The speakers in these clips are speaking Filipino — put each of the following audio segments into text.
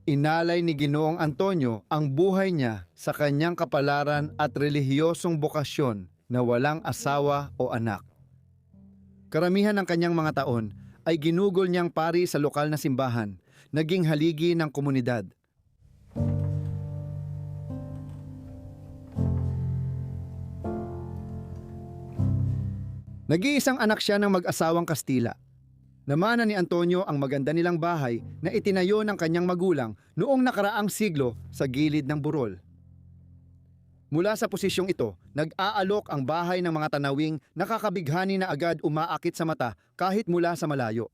Inalay ni Ginoong Antonio ang buhay niya sa kanyang kapalaran at relihiyosong bokasyon na walang asawa o anak. Karamihan ng kanyang mga taon ay ginugol niyang pari sa lokal na simbahan, naging haligi ng komunidad. Nag-iisang anak siya ng mag-asawang Kastila. Namana ni Antonio ang maganda nilang bahay na itinayo ng kanyang magulang noong nakaraang siglo sa gilid ng burol. Mula sa posisyong ito, nag-aalok ang bahay ng mga tanawing nakakabighani na agad umaakit sa mata kahit mula sa malayo.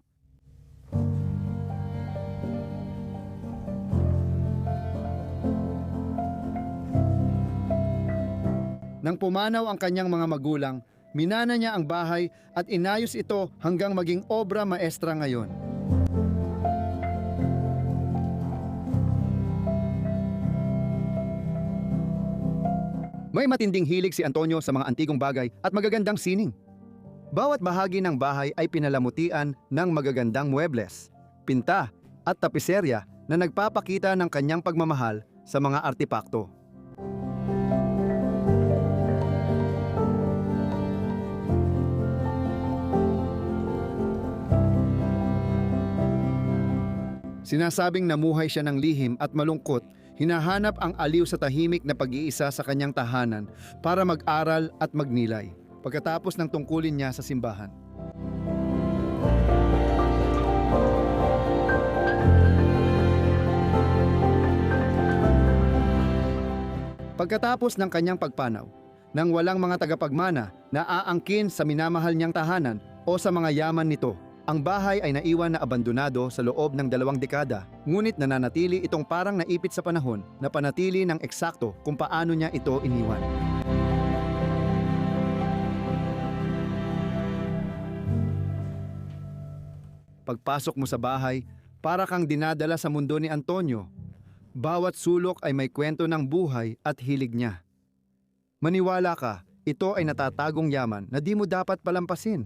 Nang pumanaw ang kanyang mga magulang, minana niya ang bahay at inayos ito hanggang maging obra maestra ngayon. May matinding hilig si Antonio sa mga antigong bagay at magagandang sining. Bawat bahagi ng bahay ay pinalamutian ng magagandang muebles, pinta at tapiserya na nagpapakita ng kanyang pagmamahal sa mga artipakto. Sinasabing namuhay siya ng lihim at malungkot, hinahanap ang aliw sa tahimik na pag-iisa sa kanyang tahanan para mag-aral at magnilay, pagkatapos ng tungkulin niya sa simbahan. Pagkatapos ng kanyang pagpanaw, nang walang mga tagapagmana na aangkin sa minamahal niyang tahanan o sa mga yaman nito, ang bahay ay naiwan na abandonado sa loob ng 2 dekada, ngunit nananatili itong parang naipit sa panahon na panatili ng eksakto kung paano niya ito iniwan. Pagpasok mo sa bahay, para kang dinadala sa mundo ni Antonio. Bawat sulok ay may kwento ng buhay at hilig niya. Maniwala ka, ito ay natatagong yaman na di mo dapat palampasin.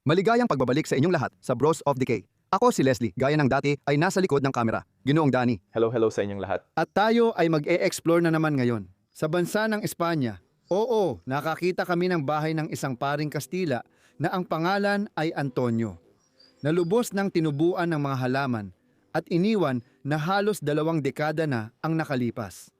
Maligayang pagbabalik sa inyong lahat sa Bros of Decay. Ako si Leslie, gaya ng dati ay nasa likod ng kamera. Ginoong Danny. Hello sa inyong lahat. At tayo ay mag-e-explore na naman ngayon. Sa bansa ng Espanya, oo, nakakita kami ng bahay ng isang paring Kastila na ang pangalan ay Antonio. Nalubos ng tinubuan ng mga halaman at iniwan na halos 2 dekada na ang nakalipas.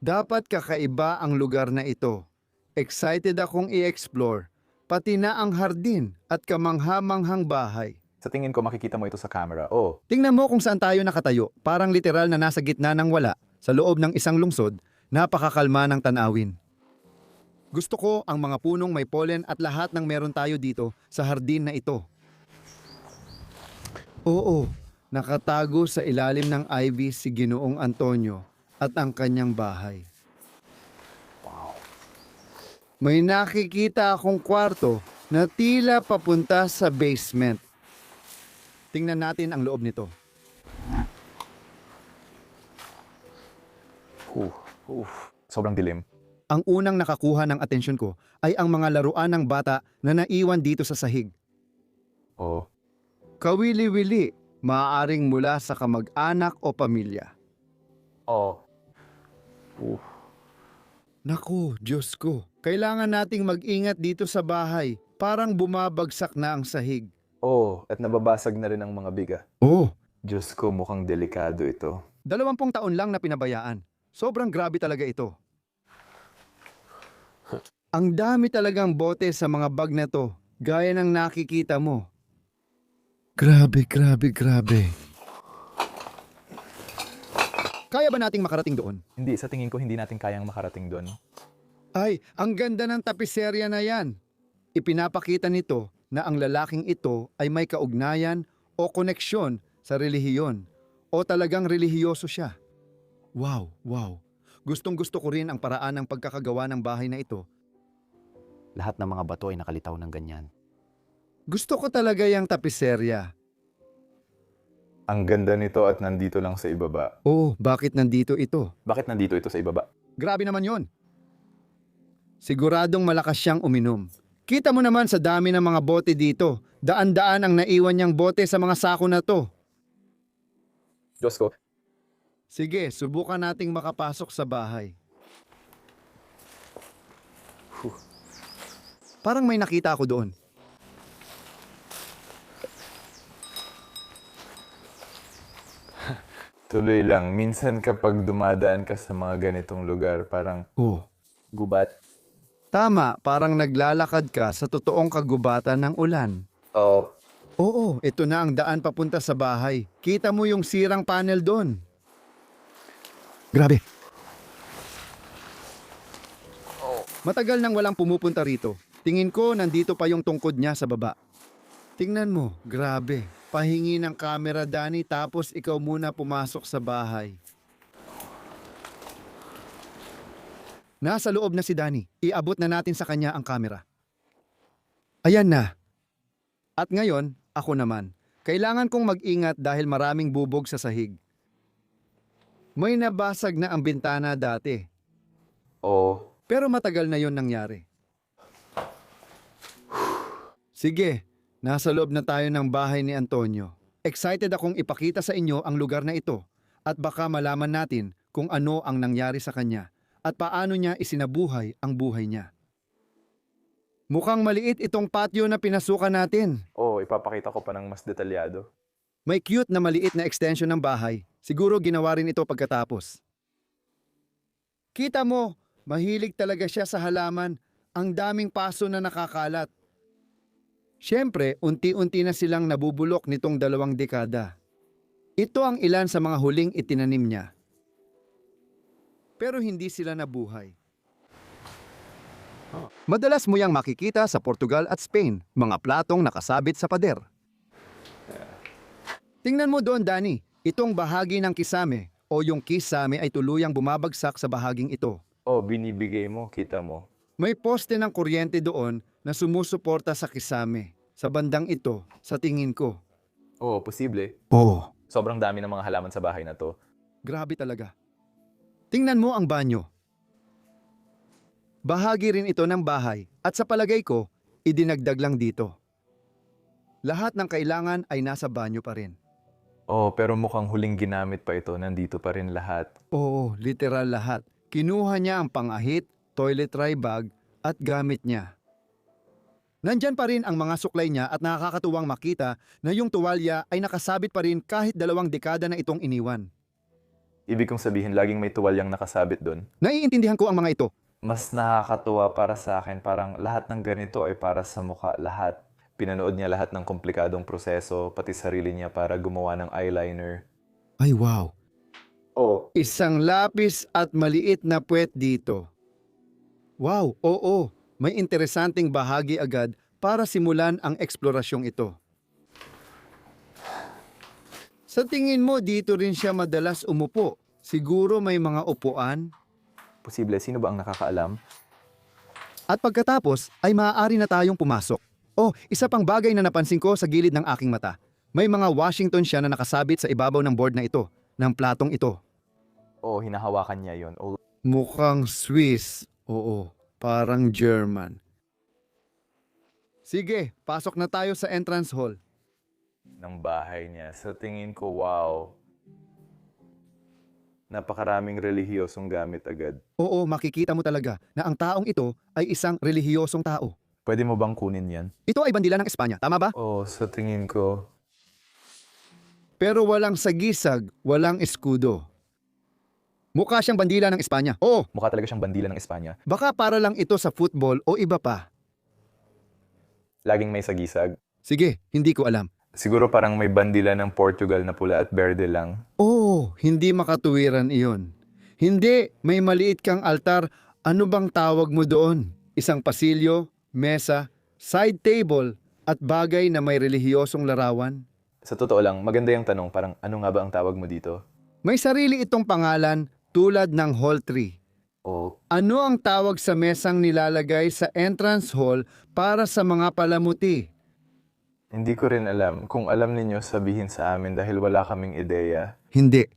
Dapat kakaiba ang lugar na ito. Excited akong i-explore. Pati na ang hardin at kamangha-manghang bahay. Sa tingin ko makikita mo ito sa camera. Oh, Tingnan mo kung saan tayo nakatayo, parang literal na nasa gitna ng wala, sa loob ng isang lungsod, napakakalma ng tanawin. Gusto ko ang mga punong may pollen at lahat ng meron tayo dito sa hardin na ito. Oo, nakatago sa ilalim ng ivy si Ginoong Antonio at ang kanyang bahay. May nakikita akong kwarto na tila papunta sa basement. Tingnan natin ang loob nito. sobrang dilim. Ang unang nakakuha ng atensyon ko ay ang mga laruan ng bata na naiwan dito sa sahig. Oh, Kawili-wili, maaaring mula sa kamag-anak o pamilya. oh. Naku, Diyos ko, kailangan nating mag-ingat dito sa bahay. Parang bumabagsak na ang sahig. Oh, at nababasag na rin ang mga biga. Oh, Diyos ko, mukhang delikado ito. 20 taon lang na pinabayaan. Sobrang grabe talaga ito. Ang dami talagang bote sa mga bag na to, gaya ng nakikita mo. Grabe. Kaya ba nating makarating doon? Hindi, sa tingin ko hindi natin kayang makarating doon. Ay, ang ganda ng tapiserya na yan. Ipinapakita nito na ang lalaking ito ay may kaugnayan o koneksyon sa relihiyon o talagang relihiyoso siya. Wow. Gustong-gusto ko rin ang paraan ng pagkakagawa ng bahay na ito. Lahat ng mga bato ay nakalitaw ng ganyan. Gusto ko talaga yung tapiserya. Ang ganda nito at nandito lang sa ibaba. Oh, bakit nandito ito? Bakit nandito ito sa ibaba? Grabe naman yon. Siguradong malakas siyang uminom. Kita mo naman sa dami ng mga bote dito. Daan-daan ang naiwan niyang bote sa mga sako na to. Diyos ko. Sige, subukan nating makapasok sa bahay. Parang may nakita ako doon. Tuloy lang. Minsan kapag dumadaan ka sa mga ganitong lugar, parang Oh. gubat. Tama, parang naglalakad ka sa totoong kagubatan ng ulan. Oh, Oo, ito na ang daan papunta sa bahay. Kita mo yung sirang panel doon. Grabe. Matagal nang walang pumupunta rito. Tingin ko nandito pa yung tungkod niya sa baba. Tingnan mo, grabe. Pahingi ng camera, Danny, tapos ikaw muna pumasok sa bahay. Nasa loob na si Danny. Iabot na natin sa kanya ang camera. Ayan na. At ngayon, ako naman. Kailangan kong mag-ingat dahil maraming bubog sa sahig. May nabasag na ang bintana dati. oh. Pero matagal na yon nangyari. Sige, nasa loob na tayo ng bahay ni Antonio. Excited akong ipakita sa inyo ang lugar na ito at baka malaman natin kung ano ang nangyari sa kanya at paano niya isinabuhay ang buhay niya. Mukhang maliit itong patio na pinasukan natin. Oh, ipapakita ko pa ng mas detalyado. May cute na maliit na extension ng bahay. Siguro ginawa rin ito pagkatapos. Kita mo, mahilig talaga siya sa halaman. Ang daming paso na nakakalat. Siyempre, unti-unti na silang nabubulok nitong 2 dekada. Ito ang ilan sa mga huling itinanim niya. Pero hindi sila nabuhay. Madalas mo yang makikita sa Portugal at Spain, mga platong nakasabit sa pader. Tingnan mo doon, Danny. Itong bahagi ng kisame o yung kisame ay tuluyang bumabagsak sa bahaging ito. Oh, binibigay mo, kita mo. May poste ng kuryente doon na sumusuporta sa kisame. Sa bandang ito, sa tingin ko. Oh, posible. Oo. Sobrang dami ng mga halaman sa bahay na to. Grabe talaga. Tingnan mo ang banyo. Bahagi rin ito ng bahay at sa palagay ko, idinagdag lang dito. Lahat ng kailangan ay nasa banyo pa rin. Oh, pero mukhang huling ginamit pa ito. Nandito pa rin lahat. Oo, literal lahat. Kinuha niya ang pangahit, toilet dry bag at gamit niya. Nandyan pa rin ang mga suklay niya at nakakatuwang makita na yung tuwalya ay nakasabit pa rin kahit 2 dekada na itong iniwan. Ibig kong sabihin, laging may tuwalyang nakasabit doon. Naiintindihan ko ang mga ito. Mas nakakatuwa para sa akin, parang lahat ng ganito ay para sa mukha, lahat. Pinanood niya lahat ng komplikadong proseso, pati sarili niya para gumawa ng eyeliner. Ay wow, Oh, isang lapis at maliit na puwet dito. Wow, oo, may interesanting bahagi agad para simulan ang eksplorasyong ito. Sa tingin mo dito rin siya madalas umupo? Siguro may mga upuan? posible. Sino ba ang nakakaalam? At pagkatapos ay maaari na tayong pumasok. Oh, isa pang bagay na napansin ko sa gilid ng aking mata. May mga Washington siya na nakasabit sa ibabaw ng board na ito, ng platong ito. Oh, hinahawakan niya yon. Oh, Mukhang Swiss. Oo, parang German. Sige, pasok na tayo sa entrance hall. ng bahay niya. Sa tingin ko, wow. Napakaraming relihiyosong gamit agad. Oo, makikita mo talaga na ang taong ito ay isang relihiyosong tao. Pwede mo bang kunin yan? Ito ay bandila ng Espanya, tama ba? Oh, sa tingin ko, Pero walang sagisag, walang eskudo. Mukha siyang bandila ng Espanya. Oo, mukha talaga siyang bandila ng Espanya. baka para lang ito sa football o iba pa. Laging may sagisag. Sige, hindi ko alam. Siguro parang may bandila ng Portugal na pula at berde lang. Oo, hindi makatuwiran iyon. Hindi, may maliit kang altar. Ano bang tawag mo doon? Isang pasilyo, mesa, side table, at bagay na may relihiyosong larawan? Sa totoo lang, maganda yung tanong, parang ano nga ba ang tawag mo dito? May sarili itong pangalan tulad ng hall tree. O Ano ang tawag sa mesang nilalagay sa entrance hall para sa mga palamuti? hindi ko rin alam. Kung alam ninyo, sabihin sa amin dahil wala kaming ideya. Hindi.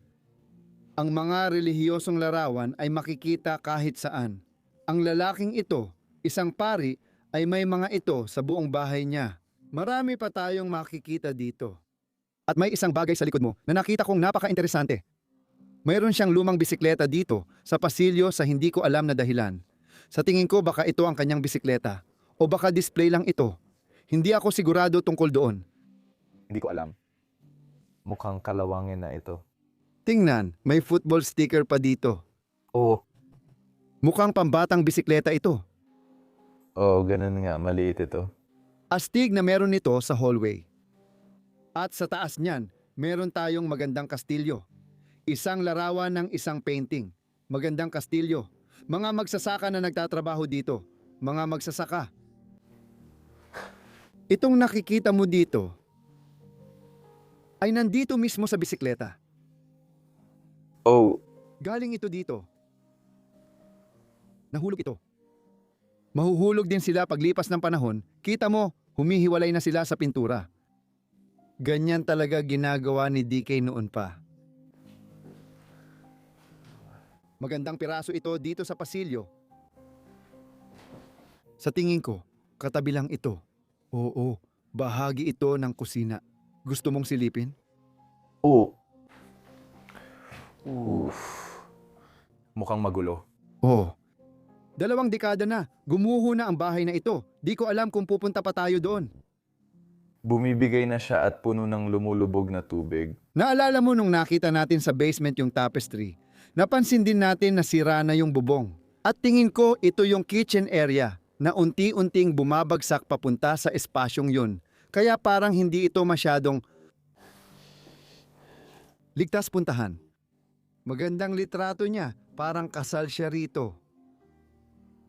Ang mga relihiyosong larawan ay makikita kahit saan. Ang lalaking ito, isang pari, ay may mga ito sa buong bahay niya. Marami pa tayong makikita dito. At may isang bagay sa likod mo na nakita kong napaka-interesante. Mayroon siyang lumang bisikleta dito sa pasilyo sa hindi ko alam na dahilan. Sa tingin ko baka ito ang kanyang bisikleta o baka display lang ito. Hindi ako sigurado tungkol doon. Hindi ko alam. Mukhang kalawangin na ito. Tingnan, may football sticker pa dito. Oo. Mukhang pambatang bisikleta ito. Oo, ganun nga. Maliit ito. Astig na meron nito sa hallway. At sa taas niyan, meron tayong magandang kastilyo. Isang larawan ng isang painting. Magandang kastilyo. Mga magsasaka na nagtatrabaho dito. Mga magsasaka. Itong nakikita mo dito ay nandito mismo sa bisikleta. Oh, Galing ito dito. Nahulog ito. Mahuhulog din sila paglipas ng panahon. Kita mo, humihiwalay na sila sa pintura. Ganyan talaga ginagawa ni DK noon pa. Magandang piraso ito dito sa pasilyo. Sa tingin ko, katabi lang ito. Oo, bahagi ito ng kusina. Gusto mong silipin? oo. Oof. Mukhang magulo. Oo. 2 dekada na. Gumuho na ang bahay na ito. Di ko alam kung pupunta pa tayo doon. Bumibigay na siya at puno ng lumulubog na tubig. Naalala mo nung nakita natin sa basement yung tapestry, napansin din natin na sira na yung bubong. At tingin ko ito yung kitchen area na unti-unting bumabagsak papunta sa espasyong yun. Kaya parang hindi ito masyadong ligtas puntahan. Magandang litrato niya, parang kasal siya rito.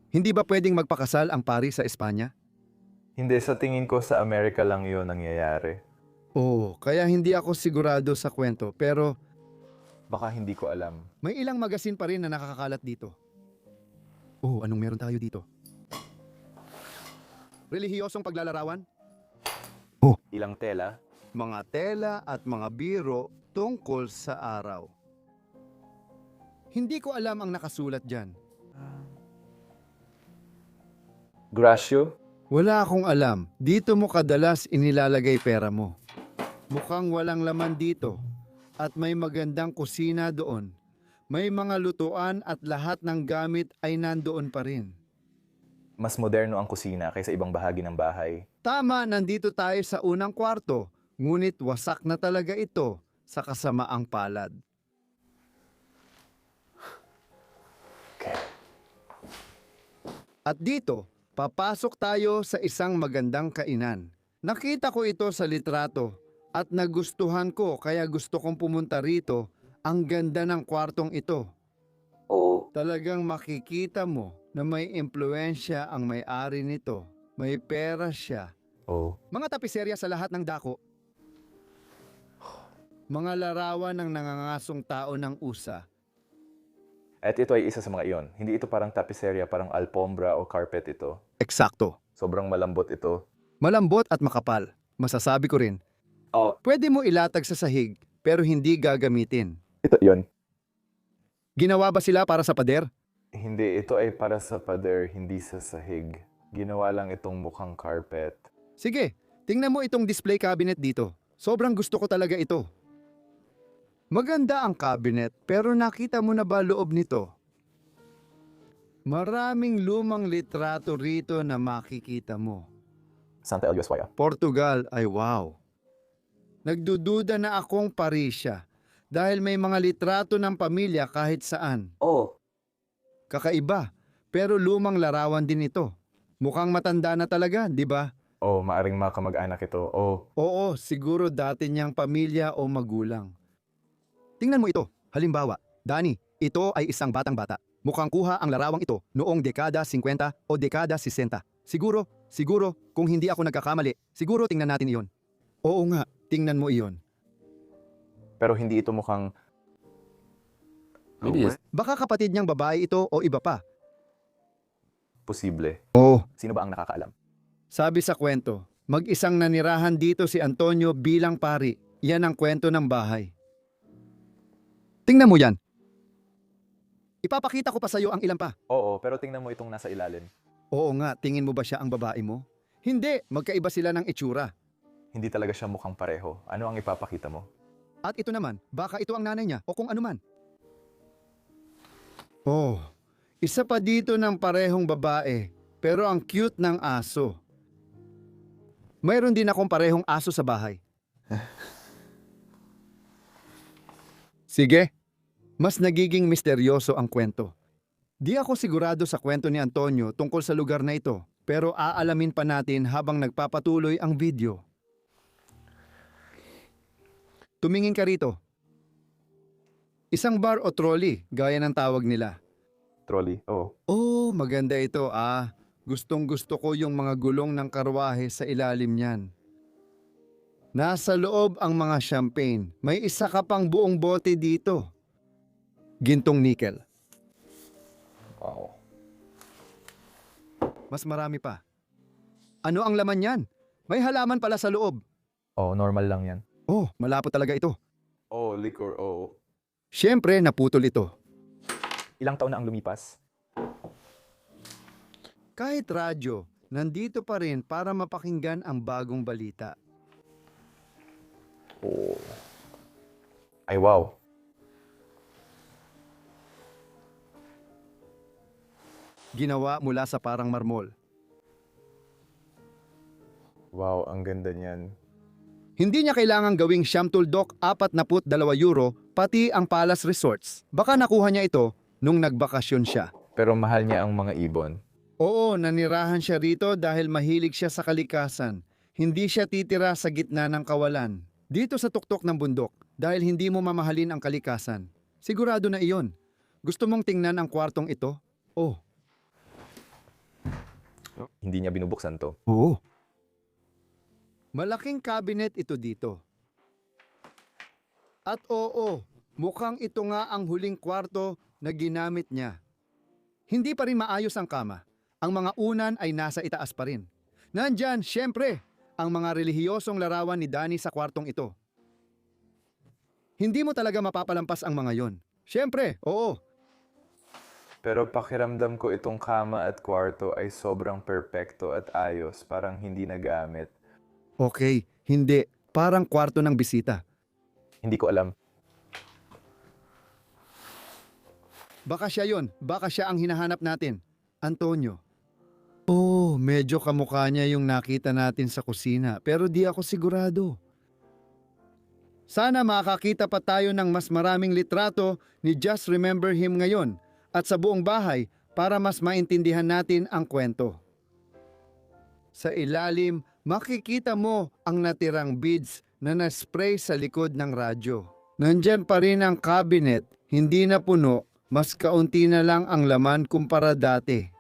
Hindi ba pwedeng magpakasal ang pari sa Espanya? Hindi, sa tingin ko sa Amerika lang yun nangyayari. Oo, kaya hindi ako sigurado sa kwento pero Baka hindi ko alam. may ilang magasin pa rin na nakakalat dito. Oh, anong meron tayo dito? Relihiyosong paglalarawan? Ilang tela? Mga tela at mga biro tungkol sa araw. Hindi ko alam ang nakasulat dyan. Gracio? Wala akong alam. Dito mo kadalas inilalagay pera mo. Mukhang walang laman dito. At may magandang kusina doon. May mga lutuan at lahat ng gamit ay nandoon pa rin. Mas moderno ang kusina kaysa ibang bahagi ng bahay. Tama, nandito tayo sa unang kwarto. Ngunit wasak na talaga ito sa kasamaang palad. Okay. At dito, papasok tayo sa isang magandang kainan. Nakita ko ito sa litrato at nagustuhan ko kaya gusto kong pumunta rito. Ang ganda ng kwartong ito. Oo. Talagang makikita mo na may impluensya ang may-ari nito. May pera siya. Oo. Mga tapiserya sa lahat ng dako. Mga larawan ng nangangasong tao ng USA. At ito ay isa sa mga iyon. Hindi ito parang tapiserya, parang alpombra o carpet ito. Eksakto. Sobrang malambot ito. Malambot at makapal. Masasabi ko rin. Oh. Pwede mo ilatag sa sahig pero hindi gagamitin. Ito yon. Ginawa ba sila para sa pader? Hindi, ito ay para sa pader, hindi sa sahig. Ginawa lang itong mukhang carpet. Sige, tingnan mo itong display cabinet dito. Sobrang gusto ko talaga ito. Maganda ang cabinet pero nakita mo na ba loob nito? Maraming lumang litrato rito na makikita mo. Santa Eliswaya. Portugal ay wow. Nagdududa na akong Parisya dahil may mga litrato ng pamilya kahit saan. Oh. Kakaiba, pero lumang larawan din ito. Mukhang matanda na talaga, di ba? Oh, maaring mga kamag-anak ito. Oh. Oo, siguro dati niyang pamilya o magulang. Tingnan mo ito. Halimbawa, Dani, ito ay isang batang-bata. Mukhang kuha ang larawang ito noong dekada 50 o dekada 60. Siguro, kung hindi ako nagkakamali, siguro tingnan natin iyon. Oo nga, tingnan mo iyon. Pero hindi ito mukhang... Maybe yes. Baka kapatid niyang babae ito o iba pa. Posible. Oo. Sino ba ang nakakaalam? Sabi sa kwento, mag-isang nanirahan dito si Antonio bilang pari. Yan ang kwento ng bahay. Tingnan mo yan. Ipapakita ko pa sa'yo ang ilan pa. Oo, pero tingnan mo itong nasa ilalim. Oo nga, tingin mo ba siya ang babae mo? Hindi, magkaiba sila ng itsura. Hindi talaga siya mukhang pareho. Ano ang ipapakita mo? At ito naman, baka ito ang nanay niya o kung ano man. Oh, isa pa dito ng parehong babae, pero ang cute ng aso. Mayroon din akong parehong aso sa bahay. Sige, mas nagiging misteryoso ang kwento. Di ako sigurado sa kwento ni Antonio tungkol sa lugar na ito, pero aalamin pa natin habang nagpapatuloy ang video. Tumingin ka rito. Isang bar o trolley, gaya ng tawag nila. Trolley? Oo. Oh, maganda ito ah. Gustong gusto ko yung mga gulong ng karwahe sa ilalim niyan. Nasa loob ang mga champagne. May isa ka pang buong bote dito. Gintong nickel. Wow. Mas marami pa. Ano ang laman yan? May halaman pala sa loob. Oo, normal lang yan. Oh, malapot talaga ito. Oo, liquor, oo. Siyempre, naputol ito. Ilang taon na ang lumipas? Kahit radyo, nandito pa rin para mapakinggan ang bagong balita. Oo. Ay, wow. Ginawa mula sa parang marmol. Wow, ang ganda niyan. Hindi niya kailangang gawing siyam tuldok 42 euro pati ang Palace Resorts. Baka nakuha niya ito nung nagbakasyon siya. Pero mahal niya ang mga ibon. Oo, nanirahan siya rito dahil mahilig siya sa kalikasan. Hindi siya titira sa gitna ng kawalan. Dito sa tuktok ng bundok dahil hindi mo mamahalin ang kalikasan. Sigurado na iyon. Gusto mong tingnan ang kwartong ito? Oh, Hindi niya binubuksan to. oo. Malaking cabinet ito dito. At oo, mukhang ito nga ang huling kwarto na ginamit niya. Hindi pa rin maayos ang kama. Ang mga unan ay nasa itaas pa rin. Nandyan, syempre, ang mga relihiyosong larawan ni Danny sa kwartong ito. Hindi mo talaga mapapalampas ang mga yon. Syempre, oo. Pero pakiramdam ko itong kama at kwarto ay sobrang perpekto at ayos, parang hindi nagamit. Okay, hindi. Parang kwarto ng bisita. Hindi ko alam. Baka siya yon. Baka siya ang hinahanap natin. Antonio. Oh, medyo kamukha niya yung nakita natin sa kusina, pero di ako sigurado. Sana makakita pa tayo ng mas maraming litrato ni Just Remember Him ngayon at sa buong bahay para mas maintindihan natin ang kwento. Sa ilalim, makikita mo ang natirang beads na na-spray sa likod ng radyo. Nandyan pa rin ang cabinet, hindi na puno, mas kaunti na lang ang laman kumpara dati.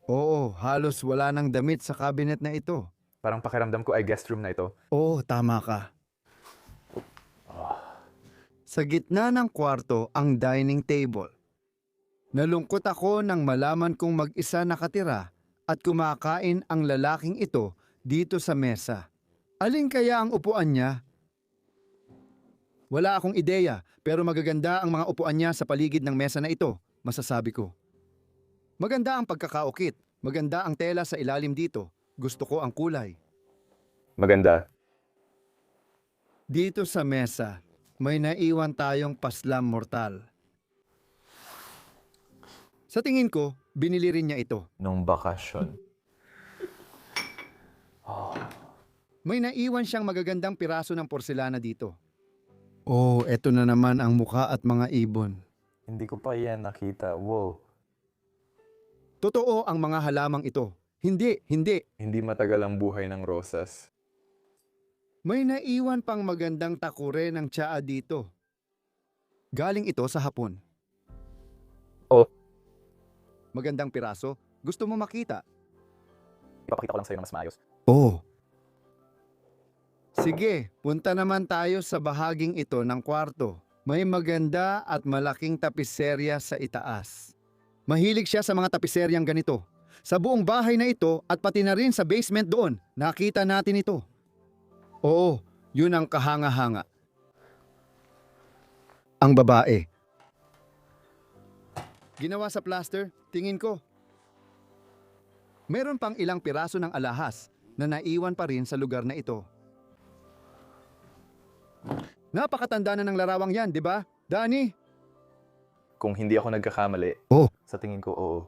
Oo, halos wala nang damit sa cabinet na ito. Parang pakiramdam ko ay guest room na ito. Oo, tama ka. Sa gitna ng kwarto ang dining table. Nalungkot ako nang malaman kong mag-isa nakatira at kumakain ang lalaking ito dito sa mesa. Alin kaya ang upuan niya? Wala akong ideya, pero magaganda ang mga upuan niya sa paligid ng mesa na ito, masasabi ko. Maganda ang pagkakaukit, maganda ang tela sa ilalim dito. Gusto ko ang kulay. Maganda. Dito sa mesa, may naiwan tayong paslam mortal. Sa tingin ko, binili rin niya ito. Nung bakasyon. May naiwan siyang magagandang piraso ng porselana dito. Oh, eto na naman ang muka at mga ibon. Hindi ko pa yan nakita. Wow. Totoo ang mga halamang ito. Hindi. Hindi matagal ang buhay ng rosas. May naiwan pang magandang takure ng tsaa dito. Galing ito sa hapon. Oh. Magandang piraso. Gusto mo makita? Ipapakita ko lang sa'yo na mas maayos. Oh. Sige, punta naman tayo sa bahaging ito ng kwarto. May maganda at malaking tapiserya sa itaas. Mahilig siya sa mga tapiseryang ganito. Sa buong bahay na ito at pati na rin sa basement doon, nakita natin ito. Oo, yun ang kahanga-hanga. Ang babae. Ginawa sa plaster, tingin ko. Meron pang ilang piraso ng alahas na naiwan pa rin sa lugar na ito. Napakatanda na ng larawang yan, di ba? Danny? Kung hindi ako nagkakamali, Oh. sa tingin ko, oo.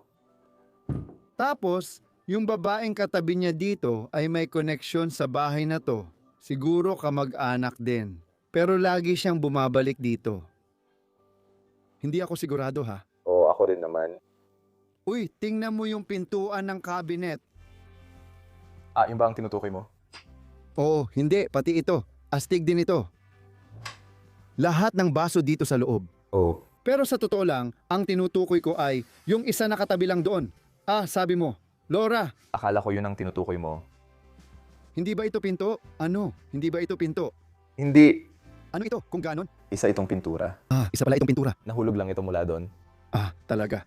Tapos, yung babaeng katabi niya dito ay may koneksyon sa bahay na to. Siguro kamag-anak din. Pero lagi siyang bumabalik dito. Hindi ako sigurado ha. Oo, ako rin naman. Uy, tingnan mo yung pintuan ng cabinet. Ah, yung ba ang tinutukoy mo? Oo, hindi, pati ito. Astig din ito. Lahat ng baso dito sa loob. Oo. Pero sa totoo lang, ang tinutukoy ko ay yung isa nakatabi lang doon. Ah, sabi mo, Laura, Akala ko yun ang tinutukoy mo. hindi ba ito pinto? Ano? Hindi ba ito pinto? Hindi. Ano ito kung ganon? Isa itong pintura. Ah, isa pala itong pintura. Nahulog lang ito mula doon. Ah, talaga.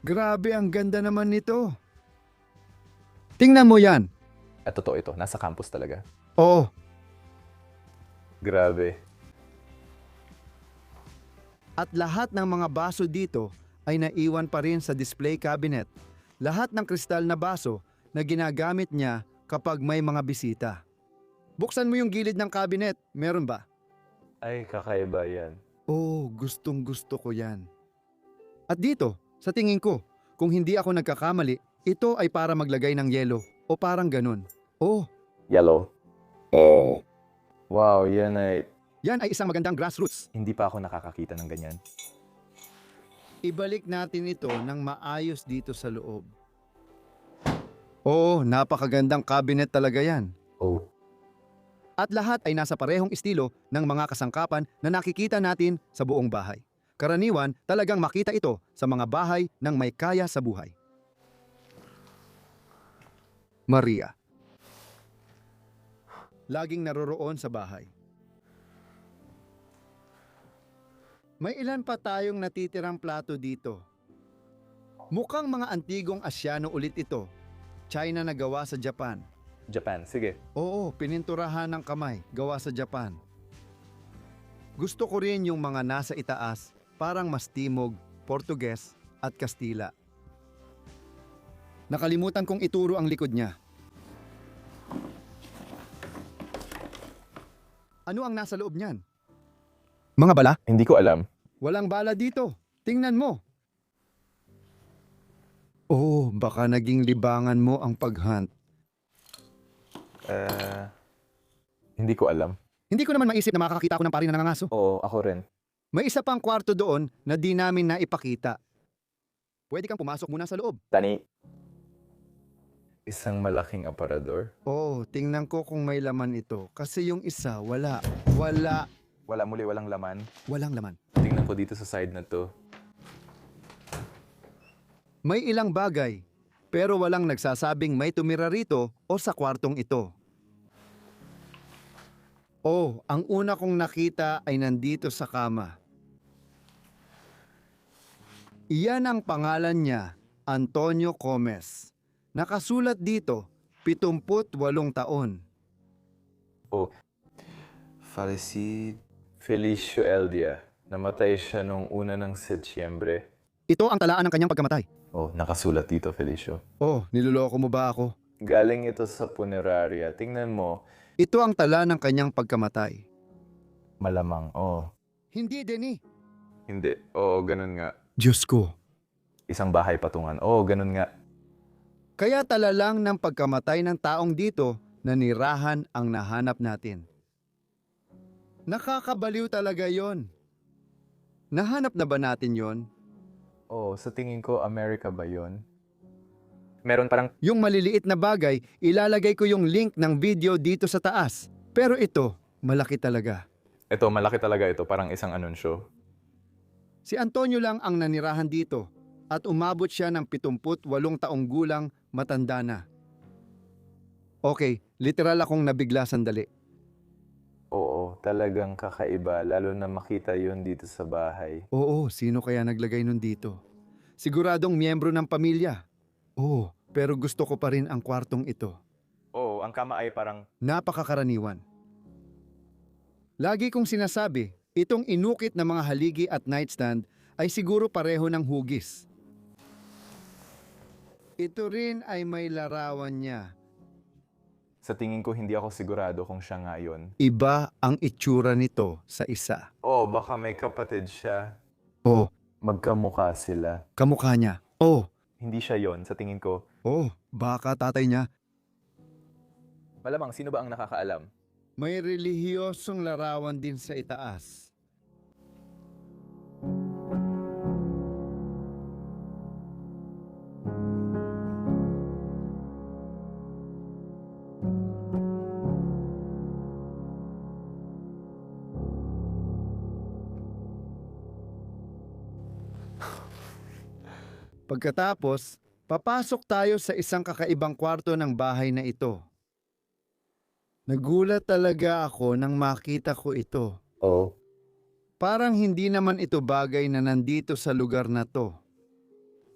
Grabe, ang ganda naman nito. Tingnan mo yan. At totoo ito, nasa campus talaga. Oo, Grabe. at lahat ng mga baso dito ay naiwan pa rin sa display cabinet. Lahat ng kristal na baso na ginagamit niya kapag may mga bisita. Buksan mo yung gilid ng cabinet. Meron ba? Ay, kakaiba yan. Oh, gustong gusto ko yan. At dito, sa tingin ko, kung hindi ako nagkakamali, ito ay para maglagay ng yelo o parang ganun. Oh, Yellow. oh. Wow, yan ay... Yan ay isang magandang grassroots. Hindi pa ako nakakakita ng ganyan. Ibalik natin ito ng maayos dito sa loob. Oo, napakagandang cabinet talaga yan. Oh. At lahat ay nasa parehong estilo ng mga kasangkapan na nakikita natin sa buong bahay. Karaniwan, talagang makita ito sa mga bahay ng may kaya sa buhay. Maria. Laging naroroon sa bahay. May ilan pa tayong natitirang plato dito. Mukhang mga antigong Asyano ulit ito. China na gawa sa Japan. Japan, sige. Oo, pininturahan ng kamay, gawa sa Japan. Gusto ko rin yung mga nasa itaas, parang mas timog, Portuges at Kastila. Nakalimutan kong ituro ang likod niya. Ano ang nasa loob niyan? Mga bala? Hindi ko alam. Walang bala dito. Tingnan mo. Oh, baka naging libangan mo ang paghunt. Hindi ko alam. Hindi ko naman maisip na makakakita ako ng pari na nangangaso. Oo, ako rin. May isa pang kwarto doon na di namin naipakita. Pwede kang pumasok muna sa loob. Dani. Isang malaking aparador. Oh, tingnan ko kung may laman ito. Kasi yung isa, wala. Wala. Walang laman. Walang laman. Tingnan ko dito sa side na to. May ilang bagay, pero walang nagsasabing may tumira rito o sa kwartong ito. Oh, ang una kong nakita ay nandito sa kama. Iyan ang pangalan niya, Antonio Gomez. Nakasulat dito, 78 taon. Felicio Eldia. Namatay siya nung una ng Setyembre. Ito ang talaan ng kanyang pagkamatay. Oh, nakasulat dito, Felicio. Oh, niloloko mo ba ako? Galing ito sa puneraria. Tingnan mo. Ito ang tala ng kanyang pagkamatay. Malamang. Oh. Hindi, Denny. Hindi. Oo, ganun nga. Diyos ko. Isang bahay patungan. Oo, ganun nga. Kaya tala lang ng pagkamatay ng taong dito na nirahan ang nahanap natin. Nakakabaliw talaga yon. Nahanap na ba natin yon? Oo, sa tingin ko, Amerika ba yun? Meron parang... Yung maliliit na bagay, ilalagay ko yung link ng video dito sa taas. Pero ito, malaki talaga. Ito, malaki talaga ito. Parang isang anunsyo. Si Antonio lang ang nanirahan dito at umabot siya ng 78 taong gulang, matanda na. Okay, literal akong nabigla sandali. Oo, talagang kakaiba. Lalo na makita yun dito sa bahay. Oo, sino kaya naglagay nun dito? Siguradong miyembro ng pamilya. Oo, pero gusto ko pa rin ang kwartong ito. Oo, ang kama ay parang... Napakakaraniwan. Lagi kong sinasabi, itong inukit na mga haligi at nightstand ay siguro pareho ng hugis. Ito rin ay may larawan niya. Sa tingin ko, hindi ako sigurado kung siya nga yun. Iba ang itsura nito sa isa. Oh, baka may kapatid siya. Oh, Magkamukha sila. kamukha niya. Oh, Hindi siya yon sa tingin ko. baka tatay niya. Malamang, sino ba ang nakakaalam? May relihiyosong larawan din sa itaas. Pagkatapos, papasok tayo sa isang kakaibang kwarto ng bahay na ito. Nagulat talaga ako nang makita ko ito. Oh. Parang hindi naman ito bagay na nandito sa lugar na to.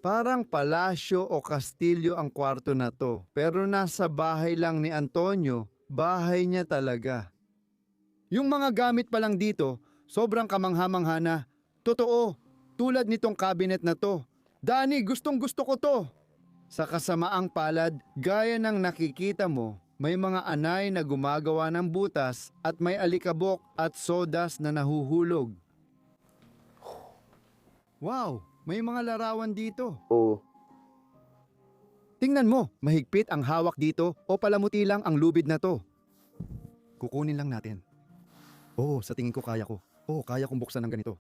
Parang palasyo o kastilyo ang kwarto na to. Pero nasa bahay lang ni Antonio, bahay niya talaga. Yung mga gamit pa lang dito, sobrang kamangha-mangha na. Totoo, tulad nitong cabinet na to. Dani, gustong gusto ko to. Sa kasamaang palad, gaya ng nakikita mo, may mga anay na gumagawa ng butas at may alikabok at sodas na nahuhulog. Wow, may mga larawan dito. Oh. Tingnan mo, mahigpit ang hawak dito o palamuti lang ang lubid na to. Kukunin lang natin. Sa tingin ko kaya ko. Kaya kong buksan ng ganito.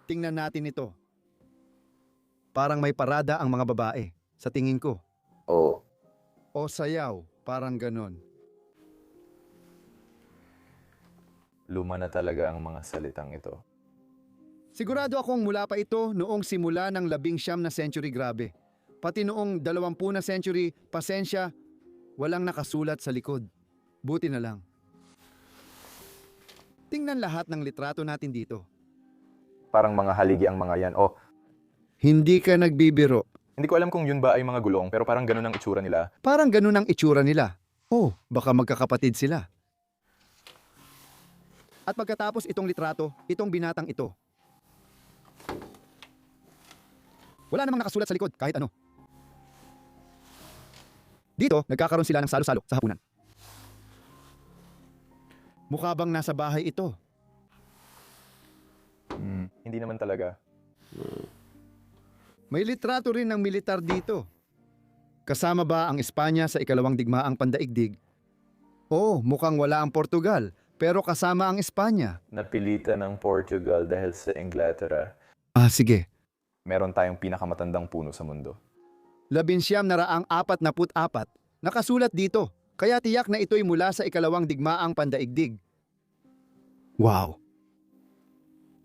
Tingnan natin ito. Parang may parada ang mga babae, sa tingin ko. Oh. O sayaw, parang ganon. Luma na talaga ang mga salitang ito. Sigurado akong mula pa ito noong simula ng 19 na century, grabe. Pati noong 20 na century, pasensya, walang nakasulat sa likod. Buti na lang. Tingnan lahat ng litrato natin dito. Parang mga haligi ang mga yan. Oh, Hindi ka nagbibiro. hindi ko alam kung yun ba ay mga gulong, pero parang ganun ang itsura nila. Parang ganun ang itsura nila. Baka magkakapatid sila. At pagkatapos itong litrato, itong binatang ito. Wala namang nakasulat sa likod, kahit ano. Dito, nagkakaroon sila ng salo-salo sa hapunan. Mukha bang nasa bahay ito? Hindi naman talaga. May litrato rin ng militar dito. Kasama ba ang Espanya sa ikalawang digmaang pandaigdig? Mukhang wala ang Portugal, pero kasama ang Espanya. Napilitan ng Portugal dahil sa Inglaterra. Sige. Meron tayong pinakamatandang puno sa mundo. 1944. Nakasulat dito, kaya tiyak na ito'y mula sa ikalawang digmaang pandaigdig. Wow!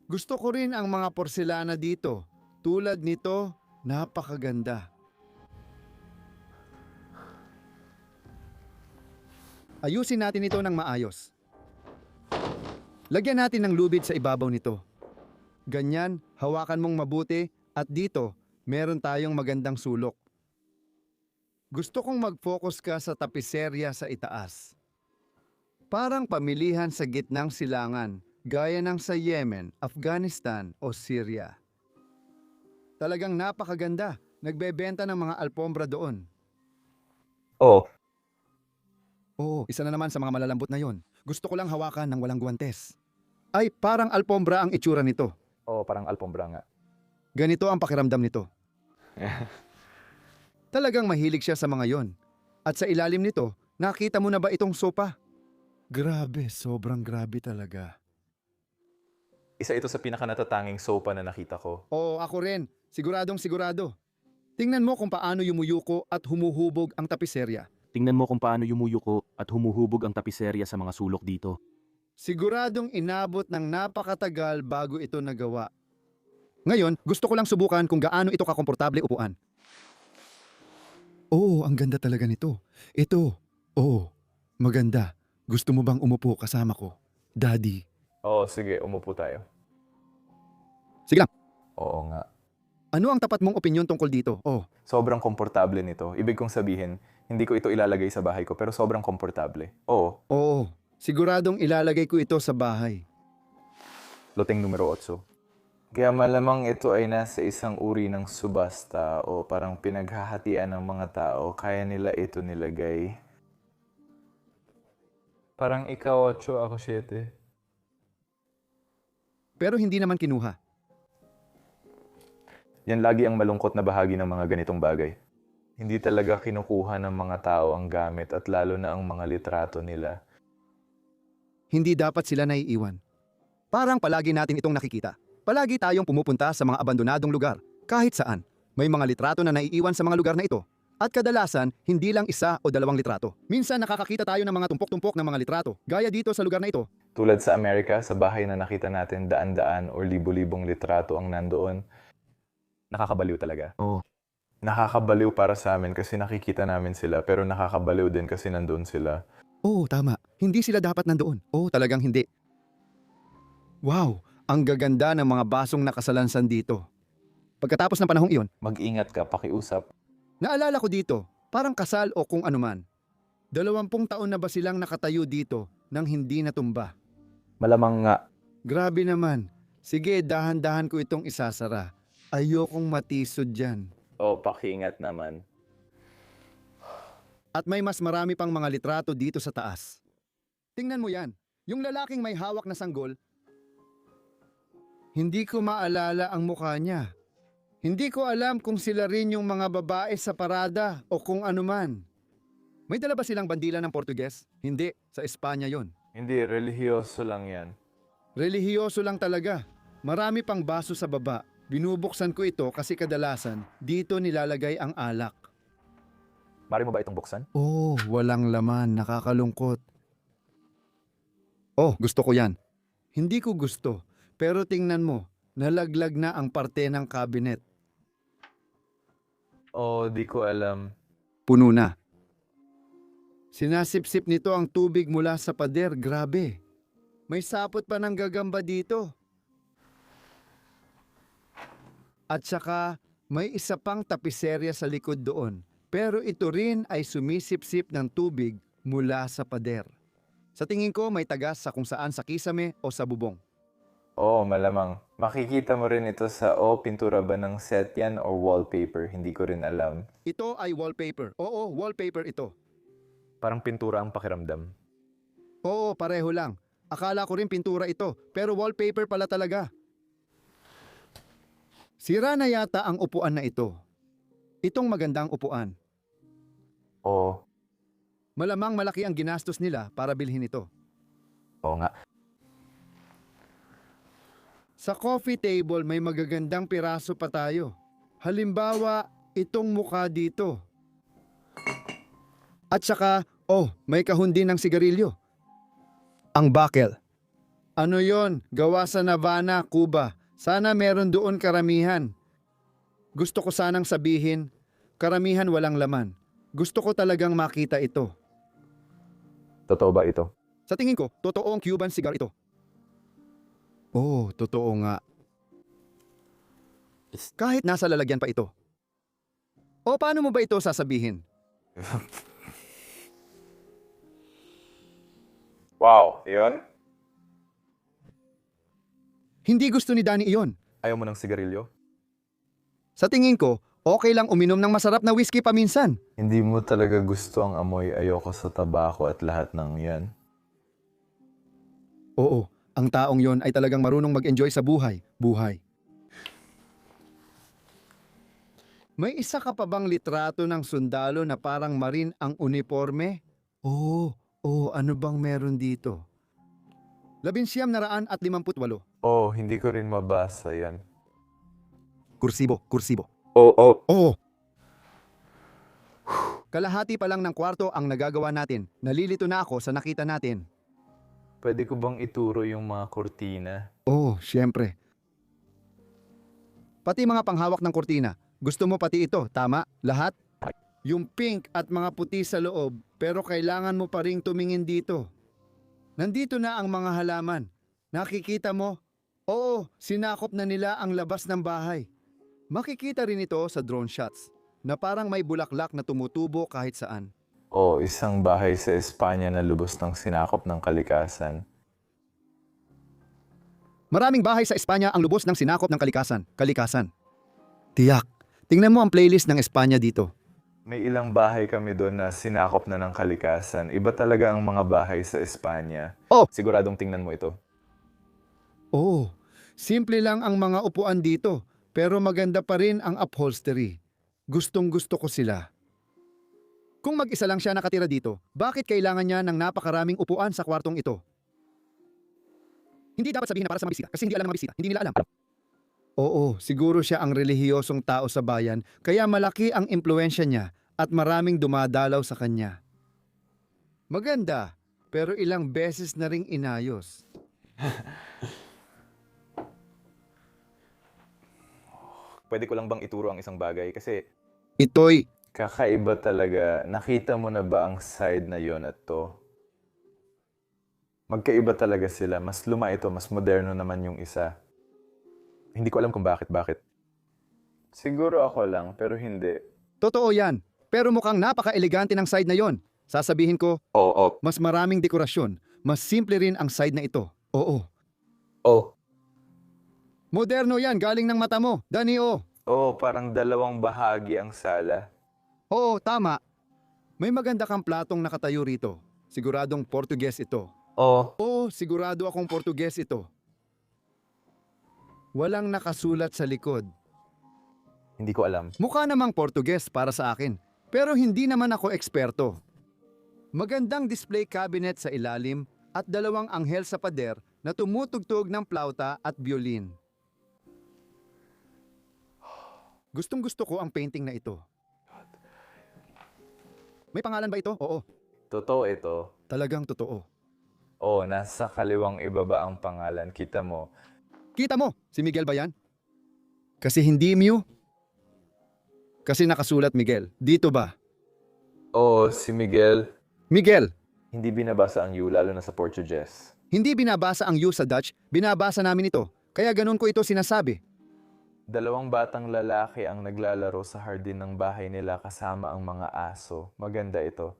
Gusto ko rin ang mga porselana dito. Tulad nito, napakaganda. Ayusin natin ito ng maayos. Lagyan natin ng lubid sa ibabaw nito. Ganyan, hawakan mong mabuti at dito, meron tayong magandang sulok. Gusto kong mag-focus ka sa tapiserya sa itaas. Parang pamilihan sa gitnang silangan, gaya ng sa Yemen, Afghanistan o Syria. Talagang napakaganda. Nagbebenta ng mga alpombra doon. Oh, Isa na naman sa mga malalambot na yon. Gusto ko lang hawakan ng walang guwantes. Ay, parang alpombra ang itsura nito. parang alpombra nga. Ganito ang pakiramdam nito. Talagang mahilig siya sa mga yon. At sa ilalim nito, nakita mo na ba itong sopa? Grabe, sobrang grabe talaga. Isa ito sa pinakanatatanging sopa na nakita ko. Ako rin. Siguradong sigurado. Tingnan mo kung paano yumuyuko at humuhubog ang tapiserya. Tingnan mo kung paano yumuyuko at humuhubog ang tapiserya sa mga sulok dito. Siguradong inabot ng napakatagal bago ito nagawa. Ngayon, gusto ko lang subukan kung gaano ito kakomportable upuan. Ang ganda talaga nito. Ito. Maganda. Gusto mo bang umupo kasama ko, Daddy? Sige, umupo tayo. Sige lang. Oo nga. Ano ang tapat mong opinyon tungkol dito? Sobrang komportable nito. Ibig kong sabihin, hindi ko ito ilalagay sa bahay ko, pero sobrang komportable. Siguradong ilalagay ko ito sa bahay. Loteng numero 8. Kaya malamang ito ay nasa isang uri ng subasta o parang pinaghahatian ng mga tao. Kaya nila ito nilagay. Parang ikaw 8, ako 7. Pero hindi naman kinuha. Yan lagi ang malungkot na bahagi ng mga ganitong bagay. Hindi talaga kinukuha ng mga tao ang gamit at lalo na ang mga litrato nila. Hindi dapat sila naiiwan. Parang palagi natin itong nakikita. Palagi tayong pumupunta sa mga abandonadong lugar, kahit saan. May mga litrato na naiiwan sa mga lugar na ito. At kadalasan, hindi lang 1 o 2 litrato. Minsan nakakakita tayo ng mga tumpok-tumpok ng mga litrato, gaya dito sa lugar na ito. Tulad sa Amerika, sa bahay na nakita natin daan-daan o libo-libong litrato ang nandoon, nakakabaliw talaga. Oo. Nakakabaliw para sa amin kasi nakikita namin sila, pero nakakabaliw din kasi nandoon sila. Oo, tama. Hindi sila dapat nandoon. Oo, talagang hindi. Wow, ang gaganda ng mga basong nakasalansan dito. Pagkatapos ng panahong iyon, Mag-ingat ka, pakiusap. naalala ko dito, parang kasal o kung anuman. 20 taon na ba silang nakatayo dito nang hindi natumba? Malamang nga. Grabe naman. Sige, dahan-dahan ko itong isasara. Ayokong matisod dyan. O, pakiingat naman. At may mas marami pang mga litrato dito sa taas. Tingnan mo yan. Yung lalaking may hawak na sanggol, hindi ko maalala ang mukha niya. Hindi ko alam kung sila rin yung mga babae sa parada o kung anuman. May dala ba silang bandila ng Portuges? Hindi, sa Espanya yon. Hindi, relihiyoso lang yan. Relihiyoso lang talaga. Marami pang baso sa baba. Binubuksan ko ito kasi kadalasan dito nilalagay ang alak. Mari mo ba itong buksan? Oh, walang laman. Nakakalungkot. Oh, gusto ko yan. Hindi ko gusto. Pero tingnan mo, nalaglag na ang parte ng cabinet. O, di ko alam. Puno na. Sinasipsip nito ang tubig mula sa pader. Grabe. May sapot pa ng gagamba dito. At saka, may isa pang tapiserya sa likod doon. Pero ito rin ay sumisipsip ng tubig mula sa pader. Sa tingin ko, may tagas sa kung saan sa kisame o sa bubong. Oo, malamang. Makikita mo rin ito sa pintura ba ng set yan o wallpaper? Hindi ko rin alam. Ito ay wallpaper. Oo, wallpaper ito. Parang pintura ang pakiramdam. Oo, pareho lang. Akala ko rin pintura ito, pero wallpaper pala talaga. Sira na yata ang upuan na ito. Itong magandang upuan. Oo, Malamang malaki ang ginastos nila para bilhin ito. oo nga. Sa coffee table may magagandang piraso pa tayo. Halimbawa, itong mukha dito. At saka, may kahon din ng sigarilyo. Ang bakel. Ano yon? Gawa sa Havana, Cuba. Sana meron doon karamihan. Gusto ko sanang sabihin, karamihan walang laman. Gusto ko talagang makita ito. Totoo ba ito? Sa tingin ko, totoong Cuban cigar ito. Oh, totoo nga. Kahit nasa lalagyan pa ito. O paano mo ba ito sasabihin? Wow, yun? Hindi gusto ni Danny iyon. Ayaw mo ng sigarilyo? Sa tingin ko, okay lang uminom ng masarap na whiskey paminsan. Hindi mo talaga gusto ang amoy. Ayoko sa tabako at lahat ng yan. Oo, ang taong yon ay talagang marunong mag-enjoy sa buhay. May isa ka pa bang litrato ng sundalo na parang marin ang uniforme? Ano bang meron dito? 1958. Oh, hindi ko rin mabasa yan. Kursibo. Oo. Kalahati pa lang ng kwarto ang nagagawa natin. Nalilito na ako sa nakita natin. Pwede ko bang ituro yung mga kurtina? Siyempre. Pati mga panghawak ng kurtina. Gusto mo pati ito, tama? Lahat? Yung pink at mga puti sa loob, pero kailangan mo pa ring tumingin dito. Nandito na ang mga halaman. Nakikita mo? Oo, sinakop na nila ang labas ng bahay. Makikita rin ito sa drone shots, na parang may bulaklak na tumutubo kahit saan. O isang bahay sa Espanya na lubos ng sinakop ng kalikasan. Maraming bahay sa Espanya ang lubos ng sinakop ng kalikasan. Kalikasan. Tiyak. Tingnan mo ang playlist ng Espanya dito. May ilang bahay kami doon na sinakop na ng kalikasan. Iba talaga ang mga bahay sa Espanya. Oh! Siguradong tingnan mo ito. Oh, simple lang ang mga upuan dito, pero maganda pa rin ang upholstery. Gustong-gusto ko sila. Kung mag-isa lang siya nakatira dito, bakit kailangan niya ng napakaraming upuan sa kwartong ito? Hindi dapat sabihin na para sa mga bisita kasi hindi alam ng mga bisita, hindi nila alam. Oo, siguro siya ang relihiyosong tao sa bayan, kaya malaki ang impluensya niya at maraming dumadalaw sa kanya. Maganda, pero ilang beses na ring inayos. Pwede ko lang bang ituro ang isang bagay? Kasi Ito'y kakaiba talaga. Nakita mo na ba ang side na yon at to? Magkaiba talaga sila. Mas luma ito, mas moderno naman yung isa. Hindi ko alam kung bakit. Siguro ako lang, pero hindi. totoo yan, pero mukhang napaka-elegante ng side na yon. Sasabihin ko, Oo. mas maraming dekorasyon, mas simple rin ang side na ito. Oo. Oh. Moderno yan, galing ng mata mo. Dani, oh. Oo, parang dalawang bahagi ang sala. Oo, tama. May maganda kang platong nakatayo rito. Siguradong Portuguese ito. Oo. Oo, sigurado akong Portuguese ito. Walang nakasulat sa likod. Hindi ko alam. Mukha namang Portuguese para sa akin, pero hindi naman ako eksperto. Magandang display cabinet sa ilalim at dalawang anghel sa pader na tumutugtog ng plauta at violin. Gustong-gusto ko ang painting na ito. May pangalan ba ito? Oo, Totoo ito. talagang totoo. Oo, nasa kaliwang ibaba ang pangalan. Kita mo. Kita mo, si Miguel ba yan? Kasi hindi Mew? Kasi nakasulat Miguel. Dito ba? Oo, si Miguel. Miguel, Hindi binabasa ang U, lalo na sa Portuguese. hindi binabasa ang U sa Dutch, binabasa namin ito. Kaya ganun ko ito sinasabi. Dalawang batang lalaki ang naglalaro sa hardin ng bahay nila kasama ang mga aso. Maganda ito.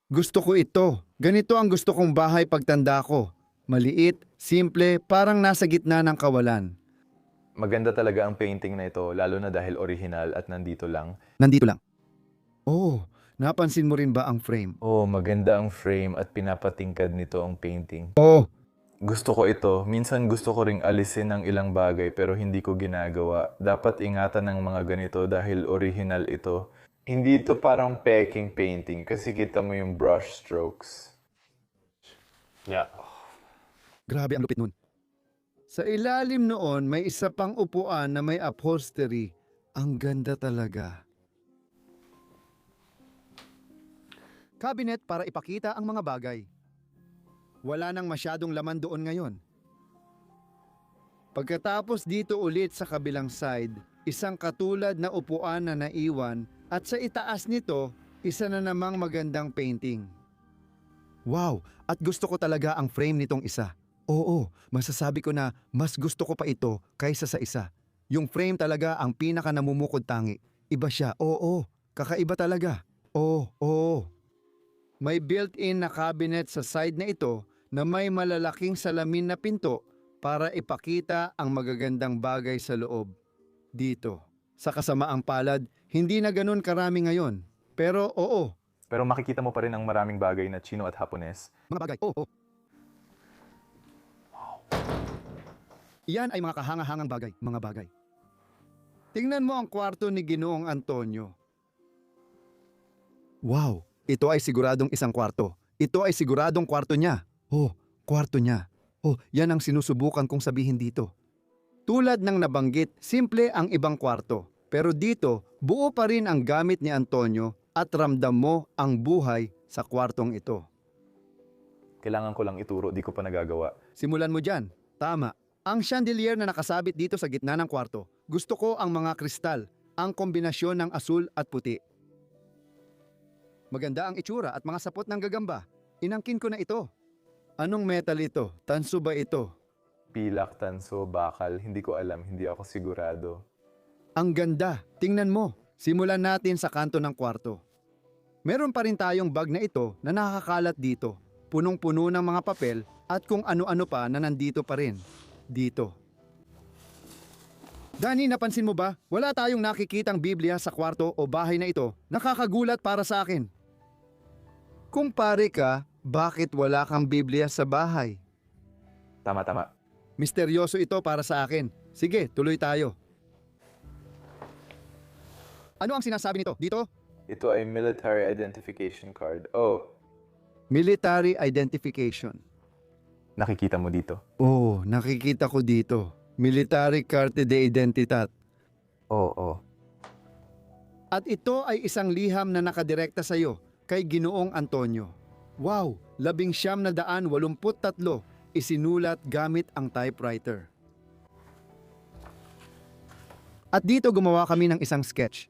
Gusto ko ito. Ganito ang gusto kong bahay pagtanda ko. Maliit, simple, parang nasa gitna ng kawalan. Maganda talaga ang painting na ito, lalo na dahil original at nandito lang. Nandito lang. Oh, napansin mo rin ba ang frame? Oo, maganda ang frame at pinapatingkad nito ang painting. Oh, Gusto ko ito. Minsan gusto ko ring alisin ang ilang bagay pero hindi ko ginagawa. Dapat ingatan ng mga ganito dahil original ito. Hindi ito parang peking painting kasi kita mo yung brush strokes. Yeah. grabe ang lupit nun. Sa ilalim noon, may isa pang upuan na may upholstery. Ang ganda talaga. Cabinet para ipakita ang mga bagay. Wala nang masyadong laman doon ngayon. Pagkatapos dito ulit sa kabilang side, isang katulad na upuan na naiwan at sa itaas nito, isa na namang magandang painting. Wow! At gusto ko talaga ang frame nitong isa. Oo, masasabi ko na mas gusto ko pa ito kaysa sa isa. Yung frame talaga ang pinaka namumukod tangi. Iba siya, oo, kakaiba talaga. Oo. May built-in na cabinet sa side na ito na may malalaking salamin na pinto para ipakita ang magagandang bagay sa loob. Dito, sa kasamaang palad, hindi na ganun karami ngayon. Pero oo, Pero makikita mo pa rin ang maraming bagay na Chino at Hapones. mga bagay, oo. Iyan ay mga kahanga-hangang bagay, mga bagay. Tingnan mo ang kwarto ni Ginoong Antonio. Wow, ito ay siguradong isang kwarto. Ito ay siguradong kwarto niya. Oh, kwarto niya. Oh, yan ang sinusubukan kong sabihin dito. Tulad ng nabanggit, simple ang ibang kwarto. Pero dito, buo pa rin ang gamit ni Antonio at ramdam mo ang buhay sa kwartong ito. Kailangan ko lang ituro, di ko pa nagagawa. Simulan mo dyan. Tama. Ang chandelier na nakasabit dito sa gitna ng kwarto. Gusto ko ang mga kristal, ang kombinasyon ng asul at puti. Maganda ang itsura at mga sapot ng gagamba. Inangkin ko na ito. Anong metal ito? Tanso ba ito? Pilak, tanso, bakal, hindi ko alam, hindi ako sigurado. Ang ganda. Tingnan mo. Simulan natin sa kanto ng kwarto. Meron pa rin tayong bag na ito na nakakalat dito. Punong-puno ng mga papel at kung ano-ano pa na nandito pa rin. dito. Danny, napansin mo ba? Wala tayong nakikitang Biblia sa kwarto o bahay na ito. Nakakagulat para sa akin. Kung pare ka, bakit wala kang Biblia sa bahay? Tama. Misteryoso ito para sa akin. Sige, tuloy tayo. Ano ang sinasabi nito? Dito? Ito ay military identification card. Oh, Military identification. nakikita mo dito? Oh, nakikita ko dito. Military Carte de Identidad. Oo. At ito ay isang liham na nakadirekta sa iyo kay Ginoong Antonio. Wow, 1983 isinulat gamit ang typewriter. At dito gumawa kami ng isang sketch.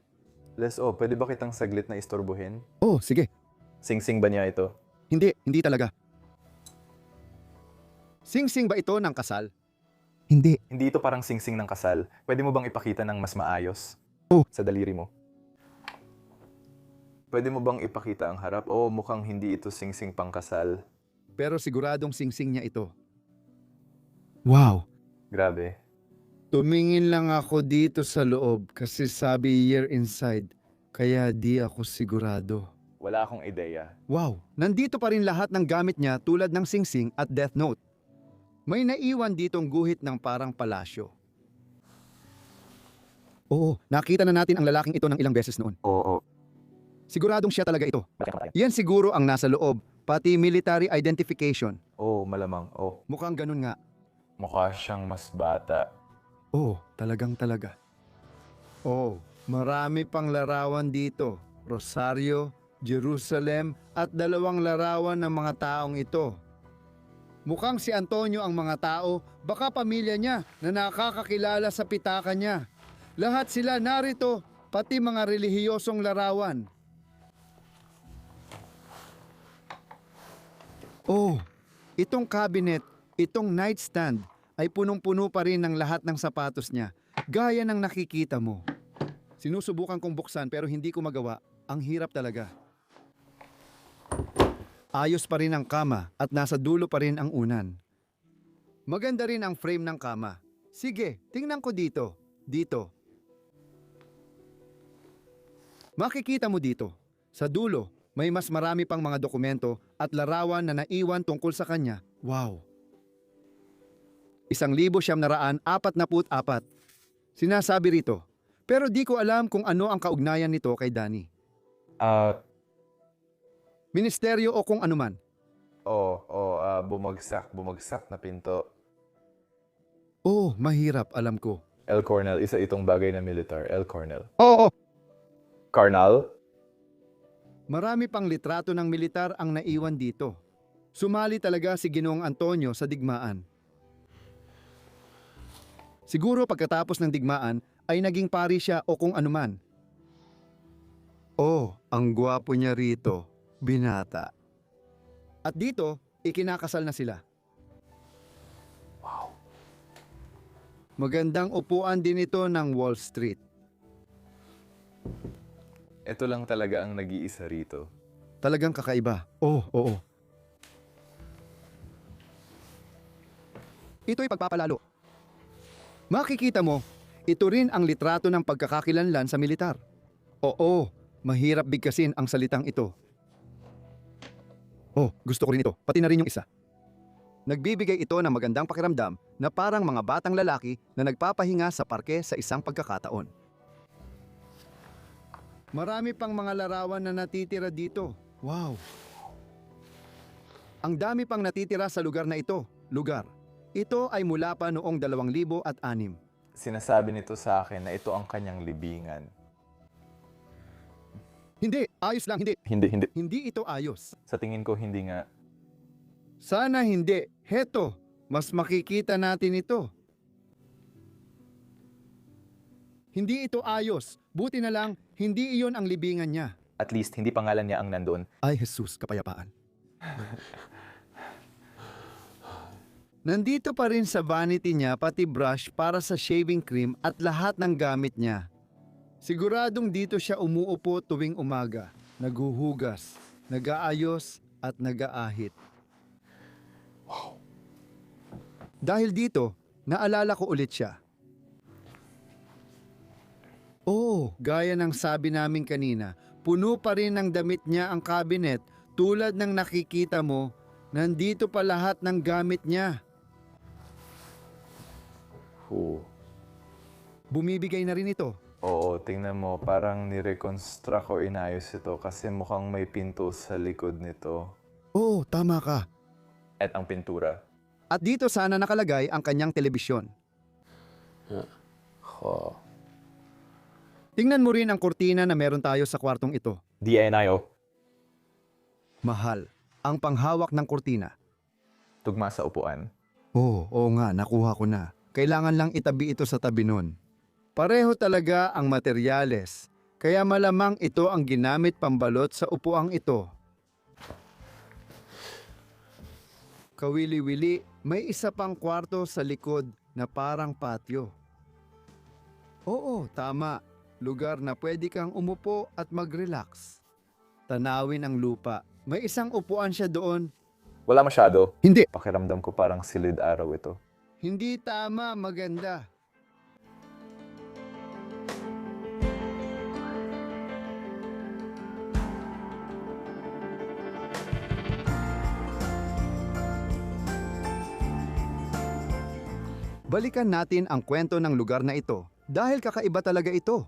Pwede ba kitang saglit na istorbohin? Oh, sige. Sing-sing ba niya ito? Hindi talaga. Sing-sing ba ito ng kasal? Hindi. Hindi ito parang sing-sing ng kasal. Pwede mo bang ipakita ng mas maayos? Oh. Sa daliri mo. Pwede mo bang ipakita ang harap? Oh, mukhang hindi ito sing-sing pang kasal. Pero siguradong sing-sing niya ito. Wow. Grabe. Tumingin lang ako dito sa loob kasi sabi year inside. Kaya di ako sigurado. Wala akong ideya. Wow, nandito pa rin lahat ng gamit niya tulad ng sing-sing at death note. May naiwan ditong guhit ng parang palasyo. Oo, nakita na natin ang lalaking ito ng ilang beses noon. Oo. Siguradong siya talaga ito. Yan siguro ang nasa loob, pati military identification. Oh, malamang. Oh, Mukhang ganun nga. mukha siyang mas bata. Oo, talaga. Oo, marami pang larawan dito. Rosario, Jerusalem at 2 larawan ng mga taong ito. Mukhang si Antonio ang mga tao, baka pamilya niya na nakakakilala sa pitaka niya. Lahat sila narito, pati mga relihiyosong larawan. Oh, itong cabinet, itong nightstand ay punong-puno pa rin ng lahat ng sapatos niya, gaya ng nakikita mo. Sinusubukan kong buksan pero hindi ko magawa. Ang hirap talaga. Ayos pa rin ang kama at nasa dulo pa rin ang unan. Maganda rin ang frame ng kama. Sige, tingnan ko dito. Dito. Makikita mo dito. Sa dulo, may mas marami pang mga dokumento at larawan na naiwan tungkol sa kanya. Wow! 1,944. Sinasabi rito. Pero di ko alam kung ano ang kaugnayan nito kay Danny. Ministeryo o kung anuman. Bumagsak na pinto. Oh, mahirap, alam ko. El Cornel, isa itong bagay na militar. El Cornel. Oo! Carnal? Marami pang litrato ng militar ang naiwan dito. Sumali talaga si Ginoong Antonio sa digmaan. Siguro pagkatapos ng digmaan ay naging pari siya o kung anuman. Oh, ang gwapo niya rito, binata. At dito, ikinakasal na sila. Wow. Magandang upuan din ito ng Wall Street. Ito lang talaga ang nag-iisa rito. Talagang kakaiba. Oh, oo. Ito'y pagpapalalo. Makikita mo, ito rin ang litrato ng pagkakakilanlan sa militar. Oo, mahirap bigkasin ang salitang ito. Oh, gusto ko rin ito. Pati na rin yung isa. Nagbibigay ito ng magandang pakiramdam na parang mga batang lalaki na nagpapahinga sa parke sa isang pagkakataon. Marami pang mga larawan na natitira dito. Wow! Ang dami pang natitira sa lugar na ito. Lugar. Ito ay mula pa noong 2006. Sinasabi nito sa akin na ito ang kanyang libingan. Hindi, ayos lang, hindi. Hindi. Hindi ito ayos. Sa tingin ko, hindi nga. Sana hindi. Heto, mas makikita natin ito. Hindi ito ayos. Buti na lang, hindi iyon ang libingan niya. At least, hindi pangalan niya ang nandoon. Ay, Jesus, kapayapaan. Nandito pa rin sa vanity niya pati brush para sa shaving cream at lahat ng gamit niya. Siguradong dito siya umuupo tuwing umaga, naghuhugas, nag-aayos at nag-aahit. Dahil dito, Naalala ko ulit siya. Oo, gaya ng sabi namin kanina, puno pa rin ng damit niya ang cabinet tulad ng nakikita mo, nandito pa lahat ng gamit niya. Bumibigay na rin ito. Oo, tingnan mo, parang nireconstruct o inayos ito kasi mukhang may pinto sa likod nito. Oo, tama ka. At ang pintura. At dito sana nakalagay ang kanyang telebisyon. Tingnan mo rin ang kurtina na meron tayo sa kwartong ito. DNIO. Mahal, ang panghawak ng kurtina. Tugma sa upuan. Oo nga, nakuha ko na. Kailangan lang itabi ito sa tabi nun. Pareho talaga ang materyales, kaya malamang ito ang ginamit pambalot sa upuang ito. Kawili-wili, may isa pang kwarto sa likod na parang patio. Oo, tama. Lugar na pwede kang umupo at mag-relax. Tanawin ang lupa. May isang upuan siya doon. Wala masyado. Hindi. Pakiramdam ko parang silid araw ito. Hindi tama, maganda. Balikan natin ang kwento ng lugar na ito dahil kakaiba talaga ito.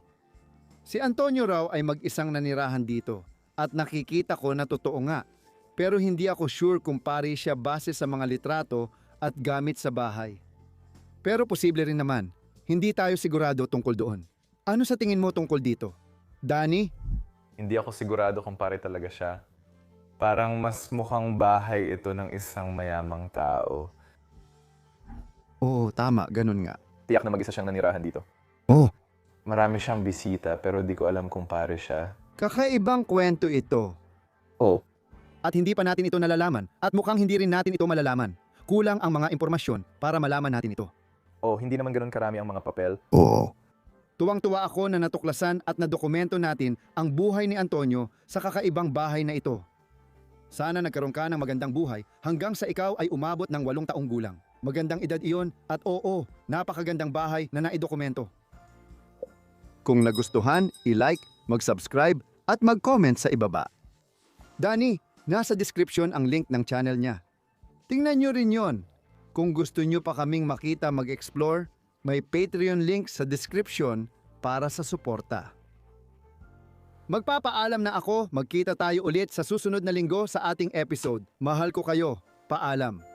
Si Antonio raw ay mag-isang nanirahan dito at nakikita ko na totoo nga. Pero hindi ako sure kung pari siya base sa mga litrato at gamit sa bahay. Pero posible rin naman, hindi tayo sigurado tungkol doon. Ano sa tingin mo tungkol dito? Danny? Hindi ako sigurado kung pare talaga siya. Parang mas mukhang bahay ito ng isang mayamang tao. Oo, tama, ganun nga. Tiyak na mag-isa siyang nanirahan dito. Oh, Marami siyang bisita pero di ko alam kung pare siya. kakaibang kwento ito. Oh, At hindi pa natin ito nalalaman at mukhang hindi rin natin ito malalaman. Kulang ang mga impormasyon para malaman natin ito. hindi naman ganun karami ang mga papel. Oo. Tuwang-tuwa ako na natuklasan at nadokumento natin ang buhay ni Antonio sa kakaibang bahay na ito. Sana nagkaroon ka ng magandang buhay hanggang sa ikaw ay umabot ng 8 taong gulang. Magandang edad iyon at oo, napakagandang bahay na naidokumento. Kung nagustuhan, i-like, mag-subscribe at mag-comment sa ibaba. Danny, nasa description ang link ng channel niya. Tingnan nyo rin yon. Kung gusto nyo pa kaming makita mag-explore, may Patreon link sa description para sa suporta. Magpapaalam na ako, magkita tayo ulit sa susunod na linggo sa ating episode. Mahal ko kayo. Paalam.